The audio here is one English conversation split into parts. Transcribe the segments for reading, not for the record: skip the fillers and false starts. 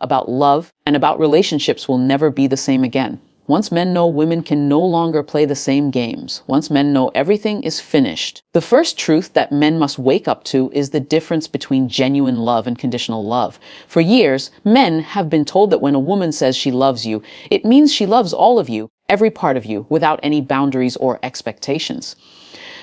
about love, and about relationships will never be the same again. Once men know women can no longer play the same games, once men know everything is finished, the first truth that men must wake up to is the difference between genuine love and conditional love. For years, men have been told that when a woman says she loves you, it means she loves all of you, every part of you, without any boundaries or expectations.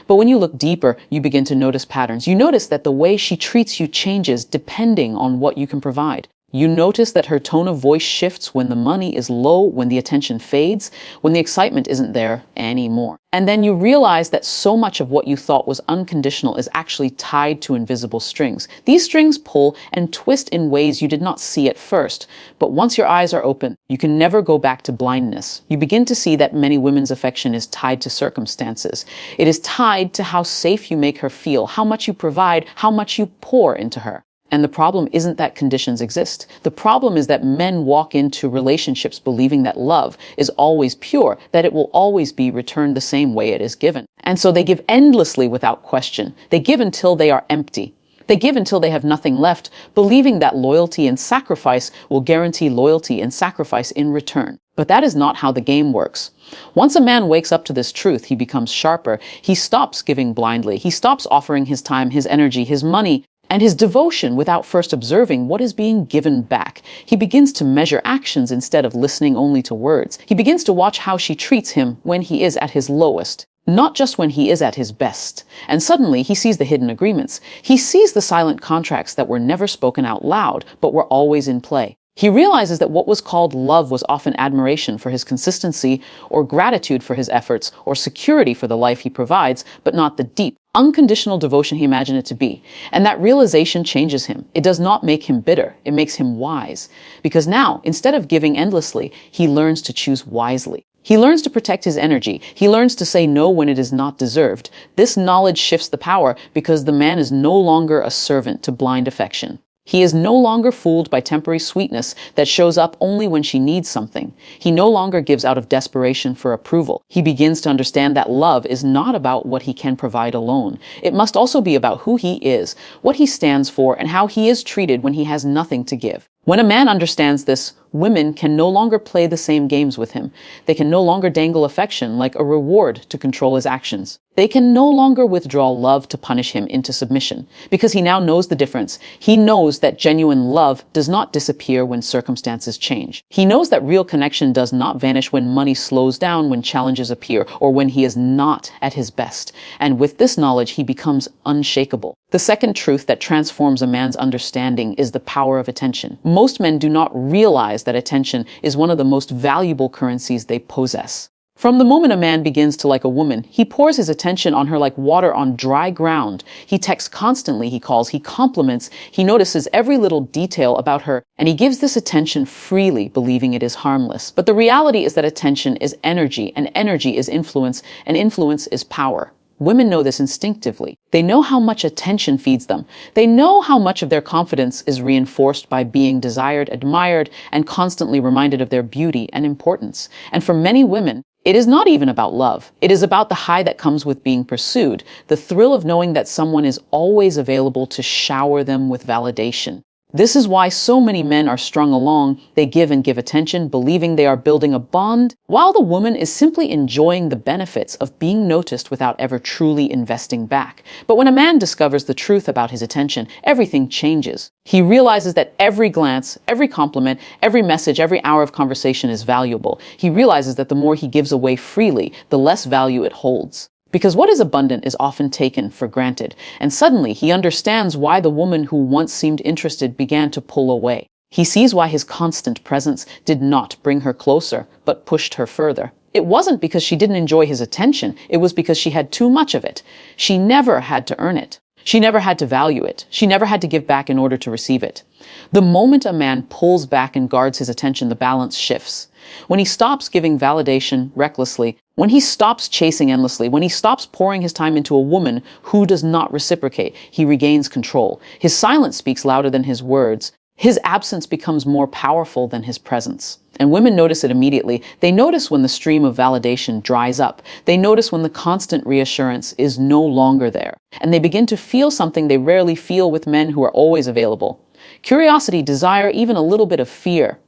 But when you look deeper, you begin to notice patterns. You notice that the way she treats you changes depending on what you can provide. You notice that her tone of voice shifts when the money is low, when the attention fades, when the excitement isn't there anymore. And then you realize that so much of what you thought was unconditional is actually tied to invisible strings. These strings pull and twist in ways you did not see at first. But once your eyes are open, you can never go back to blindness. You begin to see that many women's affection is tied to circumstances. It is tied to how safe you make her feel, how much you provide, how much you pour into her. And the problem isn't that conditions exist. The problem is that men walk into relationships believing that love is always pure, that it will always be returned the same way it is given. And so they give endlessly without question. They give until they are empty. They give until they have nothing left, believing that loyalty and sacrifice will guarantee loyalty and sacrifice in return. But that is not how the game works. Once a man wakes up to this truth, he becomes sharper. He stops giving blindly. He stops offering his time, his energy, his money, and his devotion without first observing what is being given back. He begins to measure actions instead of listening only to words. He begins to watch how she treats him when he is at his lowest, not just when he is at his best. And suddenly he sees the hidden agreements. He sees the silent contracts that were never spoken out loud, but were always in play. He realizes that what was called love was often admiration for his consistency, or gratitude for his efforts, or security for the life he provides, but not the deep, unconditional devotion he imagined it to be. And that realization changes him. It does not make him bitter. It makes him wise. Because now, instead of giving endlessly, he learns to choose wisely. He learns to protect his energy. He learns to say no when it is not deserved. This knowledge shifts the power because the man is no longer a servant to blind affection. He is no longer fooled by temporary sweetness that shows up only when she needs something. He no longer gives out of desperation for approval. He begins to understand that love is not about what he can provide alone. It must also be about who he is, what he stands for, and how he is treated when he has nothing to give. When a man understands this, women can no longer play the same games with him. They can no longer dangle affection like a reward to control his actions. They can no longer withdraw love to punish him into submission, because he now knows the difference. He knows that genuine love does not disappear when circumstances change. He knows that real connection does not vanish when money slows down, when challenges appear, or when he is not at his best. And with this knowledge, he becomes unshakable. The second truth that transforms a man's understanding is the power of attention. Most men do not realize that attention is one of the most valuable currencies they possess. From the moment a man begins to like a woman, he pours his attention on her like water on dry ground. He texts constantly, he calls, he compliments, he notices every little detail about her, and he gives this attention freely, believing it is harmless. But the reality is that attention is energy, and energy is influence, and influence is power. Women know this instinctively. They know how much attention feeds them. They know how much of their confidence is reinforced by being desired, admired, and constantly reminded of their beauty and importance. And for many women, it is not even about love. It is about the high that comes with being pursued, the thrill of knowing that someone is always available to shower them with validation. This is why so many men are strung along. They give and give attention, believing they are building a bond, while the woman is simply enjoying the benefits of being noticed without ever truly investing back. But when a man discovers the truth about his attention, everything changes. He realizes that every glance, every compliment, every message, every hour of conversation is valuable. He realizes that the more he gives away freely, the less value it holds. Because what is abundant is often taken for granted, and suddenly he understands why the woman who once seemed interested began to pull away. He sees why his constant presence did not bring her closer, but pushed her further. It wasn't because she didn't enjoy his attention, it was because she had too much of it. She never had to earn it. She never had to value it. She never had to give back in order to receive it. The moment a man pulls back and guards his attention, the balance shifts. When he stops giving validation recklessly, when he stops chasing endlessly, when he stops pouring his time into a woman who does not reciprocate, he regains control. His silence speaks louder than his words. His absence becomes more powerful than his presence. And women notice it immediately. They notice when the stream of validation dries up. They notice when the constant reassurance is no longer there. And they begin to feel something they rarely feel with men who are always available. curiosity, desire, even a little bit of fear.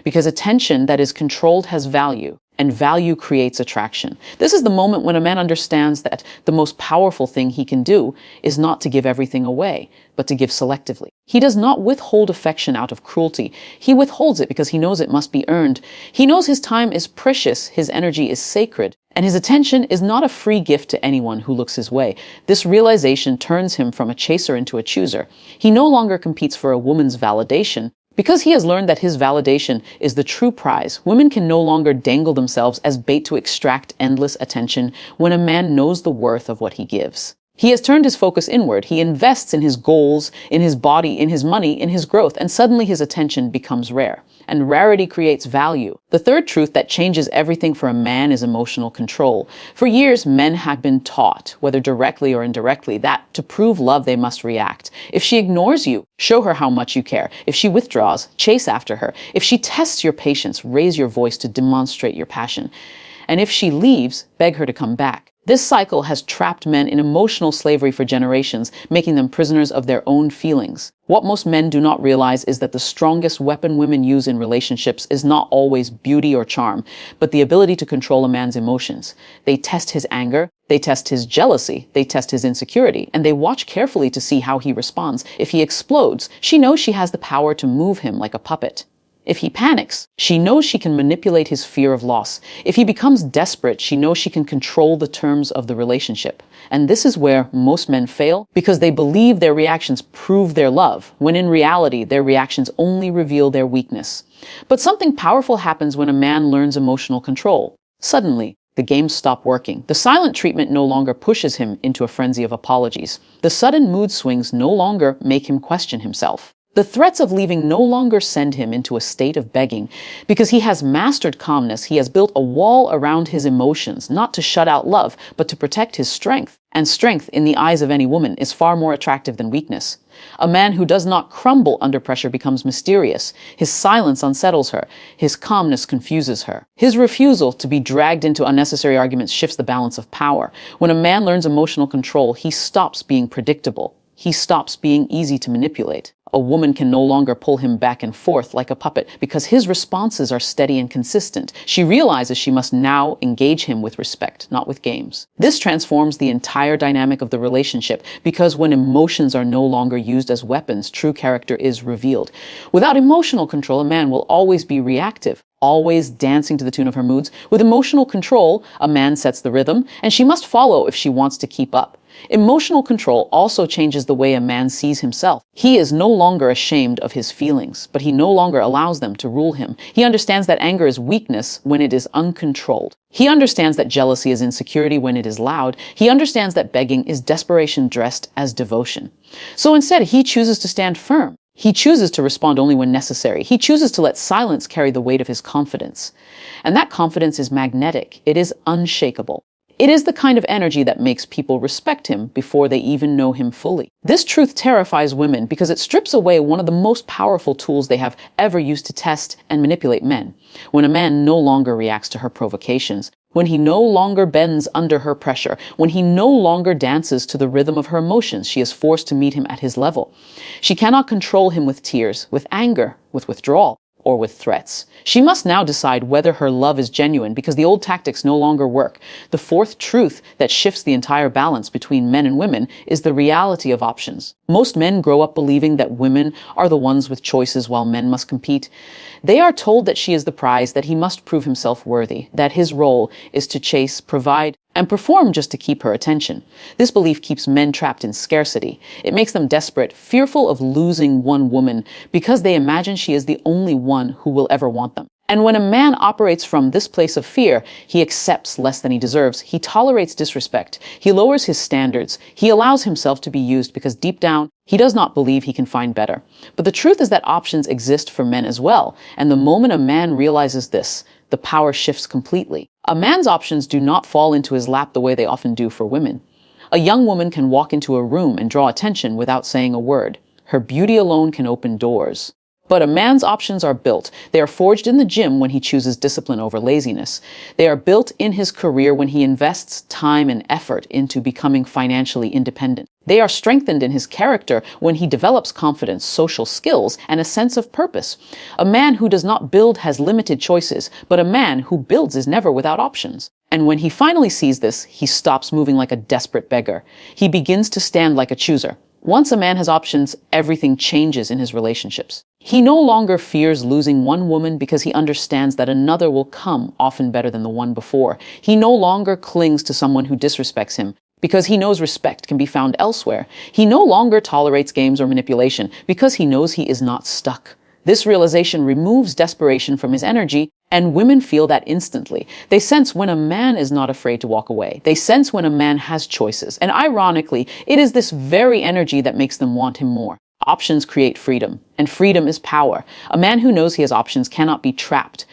Because attention that is controlled has value, and value creates attraction. This is the moment when a man understands that the most powerful thing he can do is not to give everything away, but to give selectively. He does not withhold affection out of cruelty. He withholds it because he knows it must be earned. He knows his time is precious, his energy is sacred, and his attention is not a free gift to anyone who looks his way. This realization turns him from a chaser into a chooser. He no longer competes for a woman's validation. Because he has learned that his validation is the true prize, women can no longer dangle themselves as bait to extract endless attention when a man knows the worth of what he gives. He has turned his focus inward. He invests in his goals, in his body, in his money, in his growth, and suddenly his attention becomes rare. And rarity creates value. The third truth that changes everything for a man is emotional control. For years, men have been taught, whether directly or indirectly, that to prove love, they must react. If she ignores you, show her how much you care. If she withdraws, chase after her. If she tests your patience, raise your voice to demonstrate your passion. And if she leaves, beg her to come back. This cycle has trapped men in emotional slavery for generations, making them prisoners of their own feelings. What most men do not realize is that the strongest weapon women use in relationships is not always beauty or charm, but the ability to control a man's emotions. They test his anger, they test his jealousy, they test his insecurity, and they watch carefully to see how he responds. If he explodes, she knows she has the power to move him like a puppet. If he panics, she knows she can manipulate his fear of loss. If he becomes desperate, she knows she can control the terms of the relationship. And this is where most men fail, because they believe their reactions prove their love, when in reality, their reactions only reveal their weakness. But something powerful happens when a man learns emotional control. Suddenly, the games stop working. The silent treatment no longer pushes him into a frenzy of apologies. The sudden mood swings no longer make him question himself. The threats of leaving no longer send him into a state of begging. Because he has mastered calmness, he has built a wall around his emotions, not to shut out love, but to protect his strength. And strength, in the eyes of any woman, is far more attractive than weakness. A man who does not crumble under pressure becomes mysterious. His silence unsettles her. His calmness confuses her. His refusal to be dragged into unnecessary arguments shifts the balance of power. When a man learns emotional control, he stops being predictable. He stops being easy to manipulate. A woman can no longer pull him back and forth like a puppet because his responses are steady and consistent. She realizes she must now engage him with respect, not with games. This transforms the entire dynamic of the relationship because when emotions are no longer used as weapons, true character is revealed. Without emotional control, a man will always be reactive, always dancing to the tune of her moods. With emotional control, a man sets the rhythm, and she must follow if she wants to keep up. Emotional control also changes the way a man sees himself. He is no longer ashamed of his feelings, but he no longer allows them to rule him. He understands that anger is weakness when it is uncontrolled. He understands that jealousy is insecurity when it is loud. He understands that begging is desperation dressed as devotion. So instead, he chooses to stand firm. He chooses to respond only when necessary. He chooses to let silence carry the weight of his confidence. And that confidence is magnetic. It is unshakable. It is the kind of energy that makes people respect him before they even know him fully. This truth terrifies women because it strips away one of the most powerful tools they have ever used to test and manipulate men. When a man no longer reacts to her provocations, when he no longer bends under her pressure, when he no longer dances to the rhythm of her emotions, she is forced to meet him at his level. She cannot control him with tears, with anger, with withdrawal, or with threats. She must now decide whether her love is genuine because the old tactics no longer work. The fourth truth that shifts the entire balance between men and women is the reality of options. Most men grow up believing that women are the ones with choices while men must compete. They are told that she is the prize, that he must prove himself worthy, that his role is to chase, provide, and perform just to keep her attention. This belief keeps men trapped in scarcity. It makes them desperate, fearful of losing one woman because they imagine she is the only one who will ever want them. And when a man operates from this place of fear, he accepts less than he deserves. He tolerates disrespect. He lowers his standards. He allows himself to be used because deep down, he does not believe he can find better. But the truth is that options exist for men as well. And the moment a man realizes this, the power shifts completely. A man's options do not fall into his lap the way they often do for women. A young woman can walk into a room and draw attention without saying a word. Her beauty alone can open doors. But a man's options are built. They are forged in the gym when he chooses discipline over laziness. They are built in his career when he invests time and effort into becoming financially independent. They are strengthened in his character when he develops confidence, social skills, and a sense of purpose. A man who does not build has limited choices, but a man who builds is never without options. And when he finally sees this, he stops moving like a desperate beggar. He begins to stand like a chooser. Once a man has options, everything changes in his relationships. He no longer fears losing one woman because he understands that another will come, often better than the one before. He no longer clings to someone who disrespects him because he knows respect can be found elsewhere. He no longer tolerates games or manipulation because he knows he is not stuck. This realization removes desperation from his energy, and women feel that instantly. They sense when a man is not afraid to walk away. They sense when a man has choices. And ironically, it is this very energy that makes them want him more. Options create freedom, and freedom is power. A man who knows he has options cannot be trapped.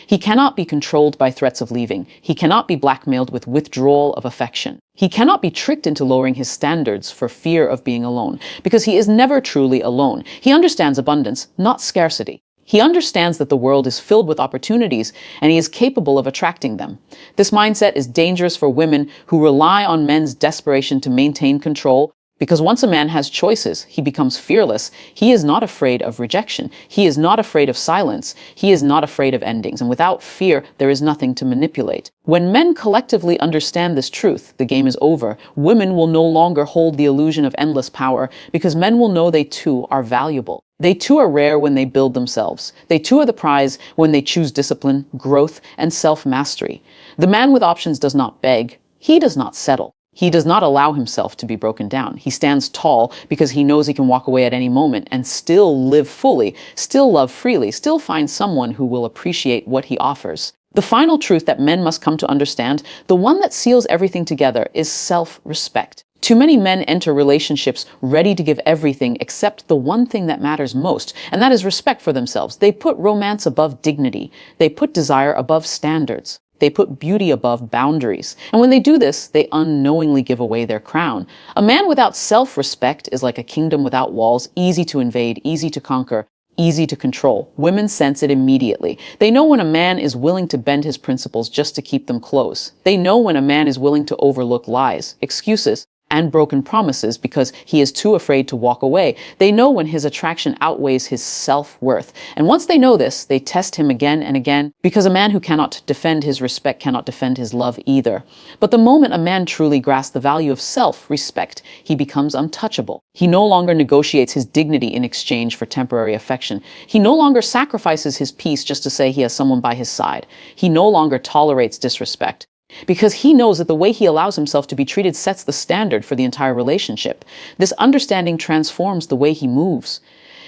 He cannot be controlled by threats of leaving. He cannot be blackmailed with withdrawal of affection. He cannot be tricked into lowering his standards for fear of being alone, because he is never truly alone. He understands abundance, not scarcity. He understands that the world is filled with opportunities, and he is capable of attracting them. This mindset is dangerous for women who rely on men's desperation to maintain control, because once a man has choices, he becomes fearless. He is not afraid of rejection. He is not afraid of silence. He is not afraid of endings. And without fear, there is nothing to manipulate. When men collectively understand this truth, the game is over. Women will no longer hold the illusion of endless power, because men will know they too are valuable. They too are rare when they build themselves. They too are the prize when they choose discipline, growth, and self-mastery. The man with options does not beg. He does not settle. He does not allow himself to be broken down. He stands tall because he knows he can walk away at any moment and still live fully, still love freely, still find someone who will appreciate what he offers. The final truth that men must come to understand, the one that seals everything together, is self-respect. Too many men enter relationships ready to give everything except the one thing that matters most, and that is respect for themselves. They put romance above dignity. They put desire above standards. They put beauty above boundaries. And when they do this, they unknowingly give away their crown. A man without self-respect is like a kingdom without walls, easy to invade, easy to conquer, easy to control. Women sense it immediately. They know when a man is willing to bend his principles just to keep them close. They know when a man is willing to overlook lies, excuses, and broken promises because he is too afraid to walk away. They know when his attraction outweighs his self-worth. And once they know this, they test him again and again, because a man who cannot defend his respect cannot defend his love either. But the moment a man truly grasps the value of self-respect, he becomes untouchable. He no longer negotiates his dignity in exchange for temporary affection. He no longer sacrifices his peace just to say he has someone by his side. He no longer tolerates disrespect, because he knows that the way he allows himself to be treated sets the standard for the entire relationship. This understanding transforms the way he moves.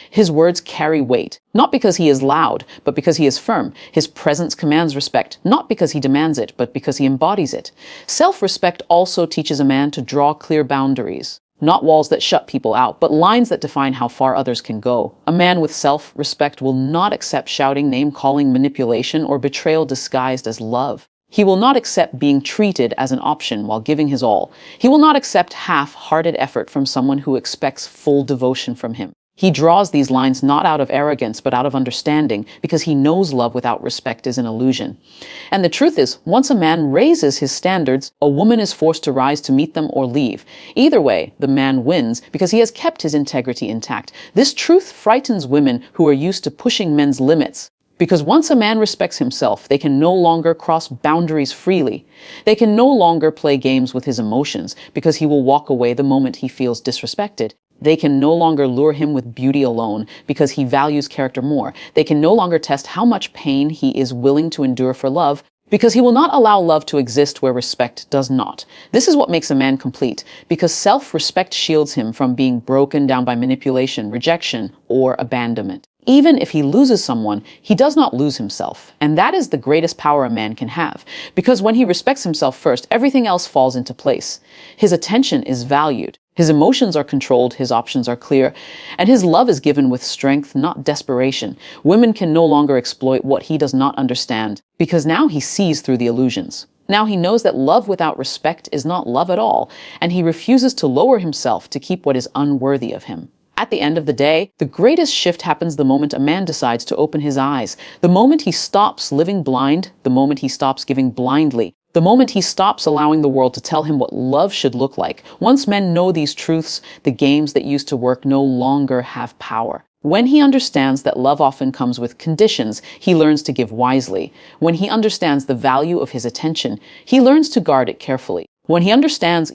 His words carry weight, not because he is loud, but because he is firm. His presence commands respect, not because he demands it, but because he embodies it. Self-respect also teaches a man to draw clear boundaries. Not walls that shut people out, but lines that define how far others can go. A man with self-respect will not accept shouting, name-calling, manipulation, or betrayal disguised as love. He will not accept being treated as an option while giving his all. He will not accept half-hearted effort from someone who expects full devotion from him. He draws these lines not out of arrogance, but out of understanding, because he knows love without respect is an illusion. And the truth is, once a man raises his standards, a woman is forced to rise to meet them or leave. Either way, the man wins because he has kept his integrity intact. This truth frightens women who are used to pushing men's limits. Because once a man respects himself, they can no longer cross boundaries freely. They can no longer play games with his emotions because he will walk away the moment he feels disrespected. They can no longer lure him with beauty alone because he values character more. They can no longer test how much pain he is willing to endure for love because he will not allow love to exist where respect does not. This is what makes a man complete, because self-respect shields him from being broken down by manipulation, rejection, or abandonment. Even if he loses someone, he does not lose himself. And that is the greatest power a man can have. Because when he respects himself first, everything else falls into place. His attention is valued. His emotions are controlled, his options are clear, and his love is given with strength, not desperation. Women can no longer exploit what he does not understand, because now he sees through the illusions. Now he knows that love without respect is not love at all, and he refuses to lower himself to keep what is unworthy of him. At the end of the day, the greatest shift happens the moment a man decides to open his eyes, the moment he stops living blind, the moment he stops giving blindly, the moment he stops allowing the world to tell him what love should look like. Once men know these truths, the games that used to work no longer have power. When he understands that love often comes with conditions, he learns to give wisely. When he understands the value of his attention, he learns to guard it carefully. When he understands